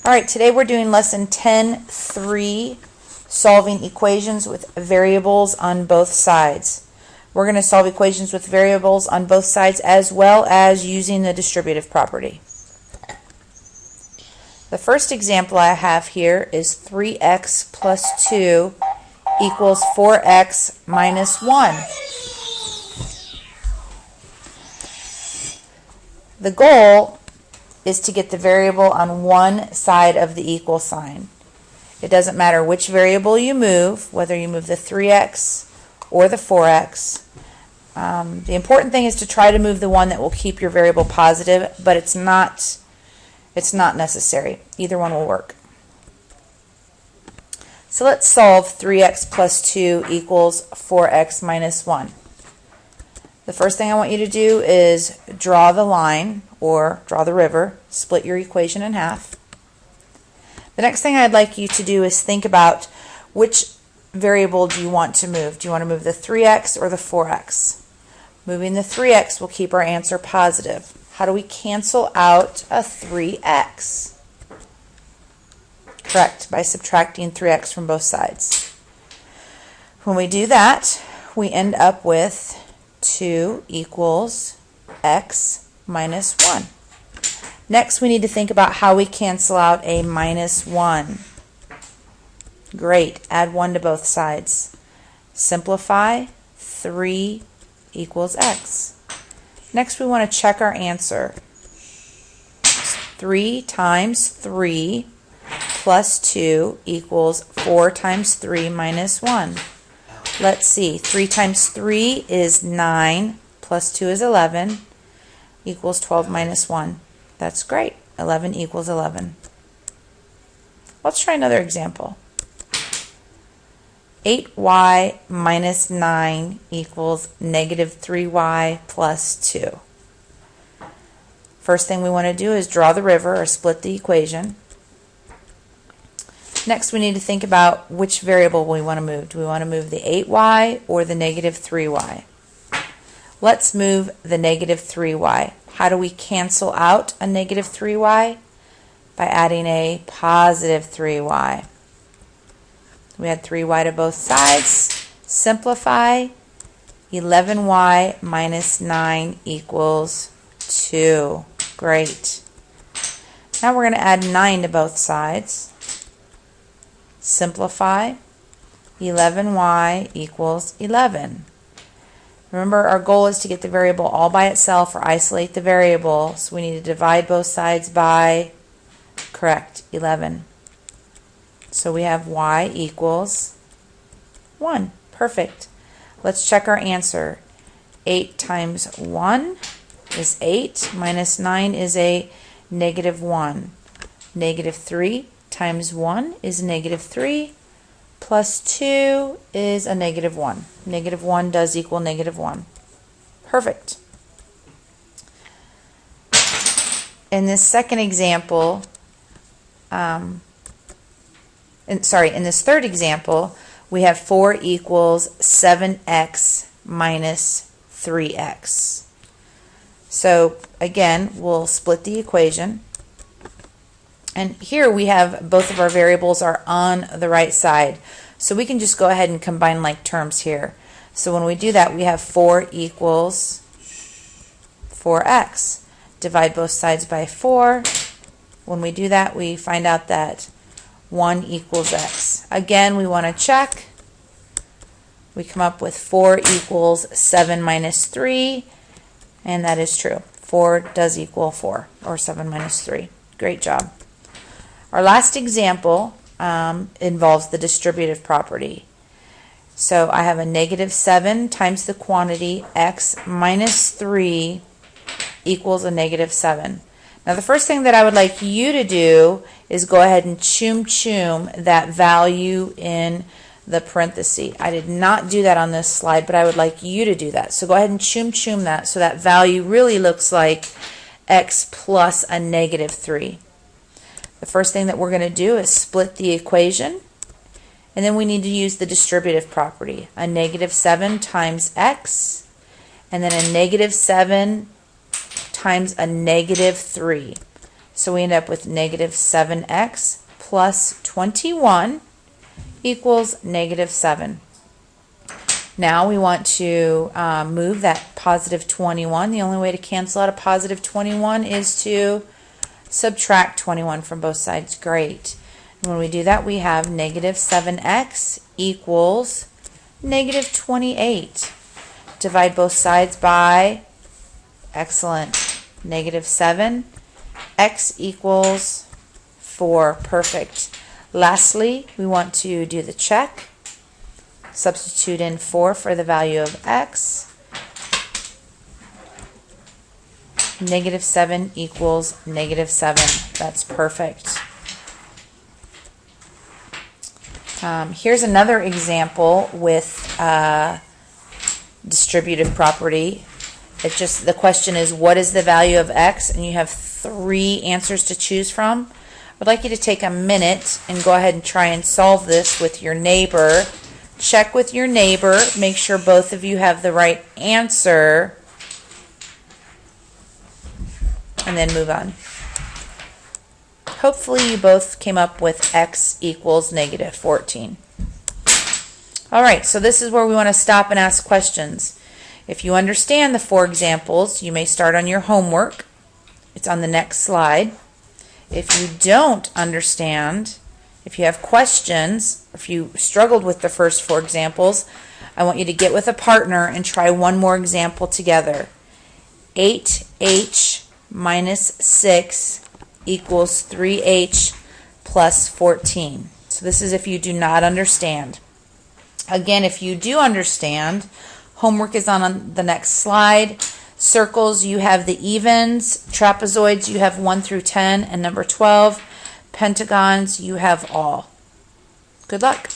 All right, today we're doing lesson 10.3, solving equations with variables on both sides. We're going to solve equations with variables on both sides as well as using the distributive property. The first example I have here is 3x plus 2 equals 4x minus 1. The goal is to get the variable on one side of the equal sign. It doesn't matter which variable you move, whether you move the 3x or the 4x. The important thing is to try to move the one that will keep your variable positive, but it's not necessary. Either one will work. So let's solve 3x plus 2 equals 4x minus 1. The first thing I want you to do is draw the line, or draw the river, split your equation in half. The next thing I'd like you to do is think about which variable do you want to move. Do you want to move the 3x or the 4x? Moving the 3x will keep our answer positive. How do we cancel out a 3x? Correct, by subtracting 3x from both sides. When we do that, we end up with 2 equals x minus 1. Next, we need to think about how we cancel out a minus 1. Great, add 1 to both sides. Simplify, 3 equals x. Next, we want to check our answer. 3 times 3 plus 2 equals 4 times 3 minus 1. Let's see, 3 times 3 is 9, plus 2 is 11, equals 12 minus 1. That's great. 11 equals 11. Let's try another example. 8y minus 9 equals negative 3y plus 2. First thing we want to do is draw the river, or split the equation. Next, we need to think about which variable we want to move. Do we want to move the 8y or the negative 3y? Let's move the negative 3y. How do we cancel out a negative 3y? By adding a positive 3y. We add 3y to both sides. Simplify. 11y minus 9 equals 2. Great. Now we're going to add 9 to both sides. Simplify. 11y equals 11. Remember, our goal is to get the variable all by itself or isolate the variable, so we need to divide both sides by, correct, 11. So we have y equals 1. Perfect. Let's check our answer. 8 times 1 is 8, minus 9 is a negative 1. Negative 3 times 1 is negative 3, plus 2 is a negative 1. Negative 1 does equal negative 1. Perfect. In this second example, in this third example, we have 4 equals 7x minus 3x. So again, we'll split the equation. And here we have both of our variables are on the right side. So we can just go ahead and combine like terms here. So when we do that, we have 4 equals 4x. Divide both sides by 4. When we do that, we find out that 1 equals x. Again, we want to check. We come up with 4 equals 7 minus 3. And that is true. 4 does equal 4, or 7 minus 3. Great job. Our last example involves the distributive property. So I have a negative 7 times the quantity x minus 3 equals a negative 7. Now the first thing that I would like you to do is go ahead and chum that value in the parenthesis. I did not do that on this slide, but I would like you to do that. So go ahead and chum that so that value really looks like x plus a negative 3. The first thing that we're going to do is split the equation, and then we need to use the distributive property. A negative 7 times x, and then a negative 7 times a negative 3. So we end up with negative 7x plus 21 equals negative 7. Now we want to move that positive 21. The only way to cancel out a positive 21 is to subtract 21 from both sides. Great. And when we do that, we have negative 7x equals negative 28. Divide both sides by, excellent, negative 7. X equals 4. Perfect. Lastly, we want to do the check. Substitute in 4 for the value of x. Negative 7 equals negative 7. That's perfect. Here's another example with distributive property. The question is, what is the value of x? And you have 3 answers to choose from. I'd like you to take a minute and go ahead and try and solve this with your neighbor. Check with your neighbor, make sure both of you have the right answer, and then move on. Hopefully you both came up with x equals negative 14. Alright, so this is where we want to stop and ask questions. If you understand the 4 examples, you may start on your homework. It's on the next slide. If you don't understand, if you have questions, if you struggled with the first 4 examples, I want you to get with a partner and try one more example together. 8h minus 6 equals 3h plus 14. So this is if you do not understand. Again, if you do understand, homework is on the next slide. Circles, you have the evens. Trapezoids, you have 1 through 10 and number 12. Pentagons, you have all. Good luck.